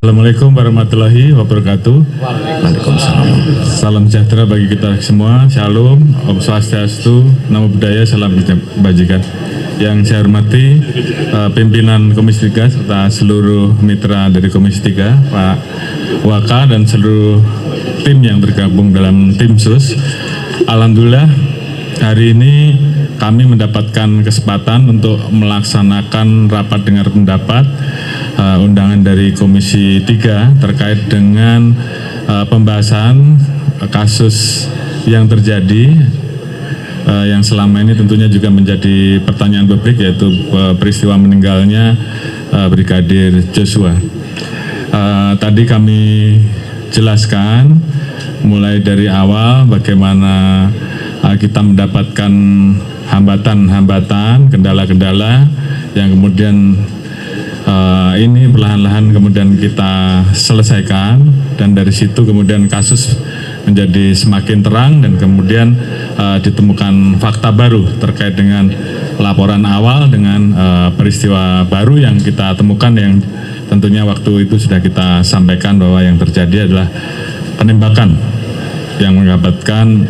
Assalamualaikum warahmatullahi wabarakatuh. Waalaikumsalam. Salam sejahtera bagi kita semua. Shalom, Om Swastiastu, Namo Buddhaya, Salam Kebajikan. Yang saya hormati pimpinan Komisi 3 serta seluruh mitra dari Komisi 3, Pak Waka dan seluruh tim yang bergabung dalam tim sus. Alhamdulillah hari ini kami mendapatkan kesempatan untuk melaksanakan rapat dengar pendapat undangan dari Komisi 3 terkait dengan pembahasan kasus yang terjadi yang selama ini tentunya juga menjadi pertanyaan publik, yaitu peristiwa meninggalnya Brigadir Joshua. Tadi kami jelaskan mulai dari awal bagaimana kita mendapatkan hambatan-hambatan, kendala-kendala yang kemudian ini perlahan-lahan kemudian kita selesaikan, dan dari situ kemudian kasus menjadi semakin terang dan kemudian ditemukan fakta baru terkait dengan laporan awal dengan peristiwa baru yang kita temukan, yang tentunya waktu itu sudah kita sampaikan bahwa yang terjadi adalah penembakan yang mengakibatkan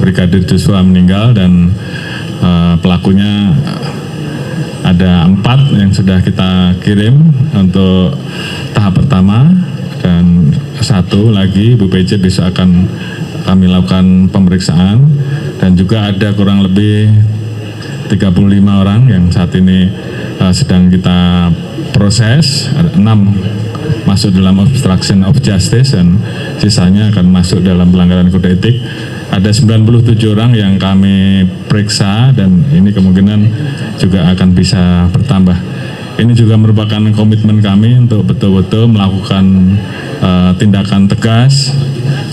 Brigadir Joshua meninggal, dan pelakunya ada 4 yang sudah kita kirim untuk tahap pertama, dan 1 lagi Bu PJ besok akan kami lakukan pemeriksaan, dan juga ada kurang lebih 35 orang yang saat ini sedang kita proses. Ada 6 masuk dalam obstruction of justice dan sisanya akan masuk dalam pelanggaran kode etik. Ada 97 orang yang kami periksa, dan ini kemungkinan juga akan bisa bertambah. Ini juga merupakan komitmen kami untuk betul-betul melakukan tindakan tegas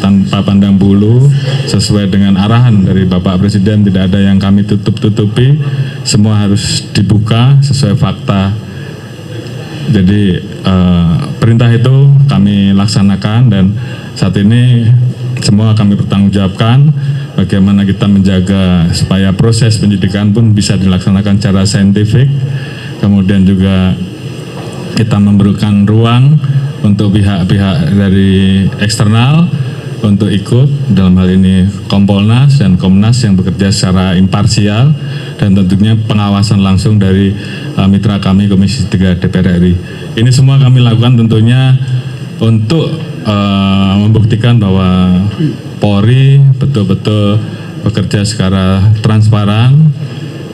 tanpa pandang bulu sesuai dengan arahan dari Bapak Presiden. Tidak ada yang kami tutup-tutupi, semua harus dibuka sesuai fakta. Jadi perintah itu kami laksanakan, dan saat ini semua kami bertanggungjawabkan bagaimana kita menjaga supaya proses penyidikan pun bisa dilaksanakan secara saintifik. Kemudian juga kita memberikan ruang untuk pihak-pihak dari eksternal untuk ikut, dalam hal ini Kompolnas dan Komnas yang bekerja secara imparsial, dan tentunya pengawasan langsung dari mitra kami Komisi 3 DPR RI. Ini semua kami lakukan tentunya untuk membuktikan bahwa Polri betul-betul bekerja secara transparan,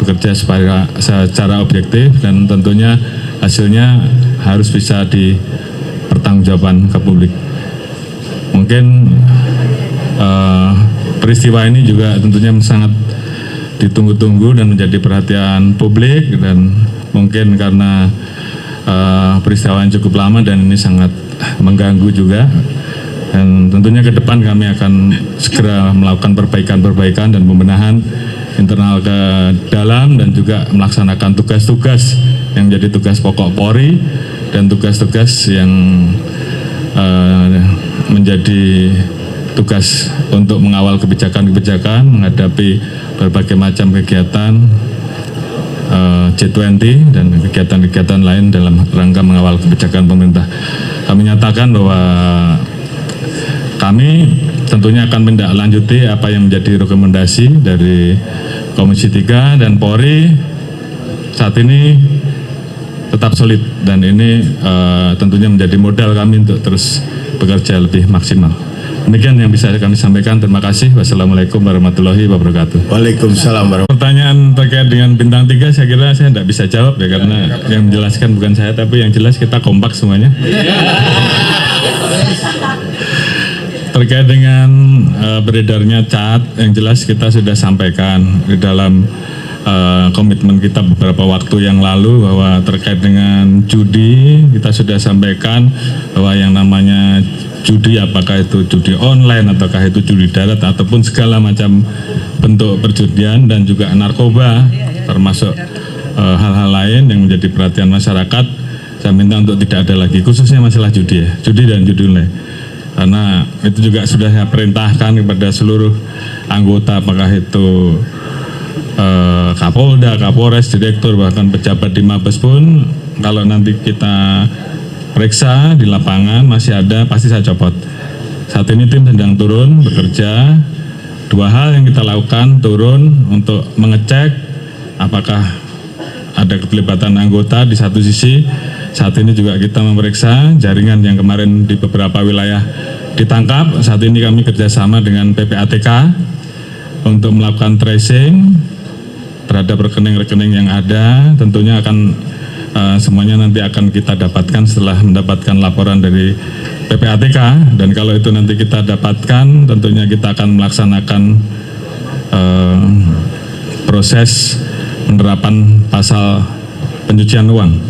bekerja secara objektif, dan tentunya hasilnya harus bisa dipertanggungjawabkan ke publik. Mungkin peristiwa ini juga tentunya sangat ditunggu-tunggu dan menjadi perhatian publik, dan mungkin karena peristiwa yang cukup lama dan ini sangat mengganggu juga, dan tentunya ke depan kami akan segera melakukan perbaikan-perbaikan dan pembenahan internal ke dalam, dan juga melaksanakan tugas-tugas yang menjadi tugas pokok Polri dan tugas-tugas yang menjadi tugas untuk mengawal kebijakan-kebijakan menghadapi berbagai macam kegiatan G20 dan kegiatan-kegiatan lain dalam rangka mengawal kebijakan pemerintah. Kami nyatakan bahwa kami tentunya akan menindaklanjuti apa yang menjadi rekomendasi dari Komisi 3, dan Polri saat ini tetap solid, dan ini tentunya menjadi modal kami untuk terus bekerja lebih maksimal. Demikian yang bisa kami sampaikan. Terima kasih. Wassalamualaikum warahmatullahi wabarakatuh. Waalaikumsalam warahmatullahi wabarakatuh. Pertanyaan terkait dengan bintang 3 saya kira saya tidak bisa jawab ya, karena yang menjelaskan bukan saya, tapi yang jelas kita kompak semuanya. Terkait dengan beredarnya cat, yang jelas kita sudah sampaikan di dalam komitmen kita beberapa waktu yang lalu bahwa terkait dengan judi, kita sudah sampaikan bahwa yang namanya judi, apakah itu judi online ataukah itu judi darat ataupun segala macam bentuk perjudian dan juga narkoba, termasuk hal-hal lain yang menjadi perhatian masyarakat, saya minta untuk tidak ada lagi, khususnya masalah judi ya, judi dan judi online. Karena itu juga sudah saya perintahkan kepada seluruh anggota, apakah itu Kapolda, Kapolres, Direktur, bahkan pejabat di Mabes pun, kalau nanti kita periksa di lapangan masih ada, pasti saya copot. Saat ini tim sedang turun bekerja. Dua hal yang kita lakukan, turun untuk mengecek apakah ada keterlibatan anggota di satu sisi. Saat ini juga kita memeriksa jaringan yang kemarin di beberapa wilayah ditangkap. Saat ini kami kerjasama dengan PPATK untuk melakukan tracing terhadap rekening-rekening yang ada. Tentunya akan semuanya nanti akan kita dapatkan setelah mendapatkan laporan dari PPATK, dan kalau itu nanti kita dapatkan tentunya kita akan melaksanakan proses penerapan pasal pencucian uang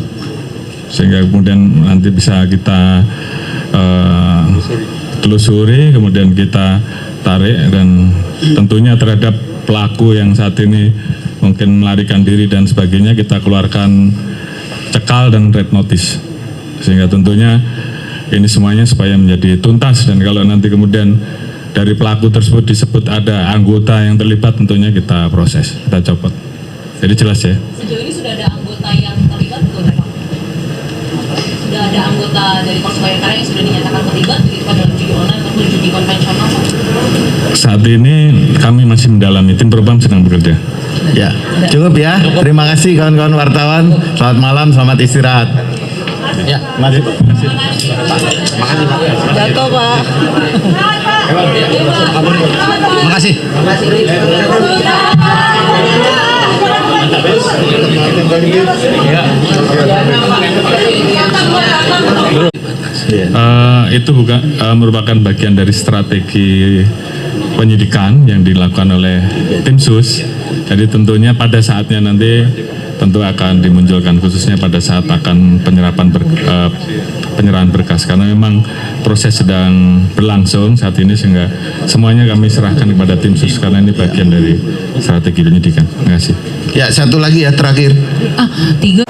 sehingga kemudian nanti bisa kita telusuri, kemudian kita tarik, dan tentunya terhadap pelaku yang saat ini mungkin melarikan diri dan sebagainya kita keluarkan cekal dan red notice, sehingga tentunya ini semuanya supaya menjadi tuntas, dan kalau nanti kemudian dari pelaku tersebut disebut ada anggota yang terlibat, tentunya kita proses, kita copot. Jadi jelas ya. Sejauh ini sudah ada anggota yang terlibat belum Pak? Sudah ada anggota dari Polres Bayangkara yang sudah dinyatakan terlibat begitu Pak dalam judi online ataupun judi konvensional Pak? Saat ini kami masih mendalami, tim Propam sedang bekerja. Ya, cukup ya. Terima kasih kawan-kawan wartawan. Selamat malam, selamat istirahat. Ya, makasih. Jatuh Pak. Makasih. Itu bukan merupakan bagian dari strategi penyidikan yang dilakukan oleh tim sus. Jadi tentunya pada saatnya nanti tentu akan dimunculkan, khususnya pada saat akan penyerahan berkas, karena memang proses sedang berlangsung saat ini, sehingga semuanya kami serahkan kepada tim sus karena ini bagian dari strategi penyidikan. Terima kasih. Ya, satu lagi ya terakhir. 3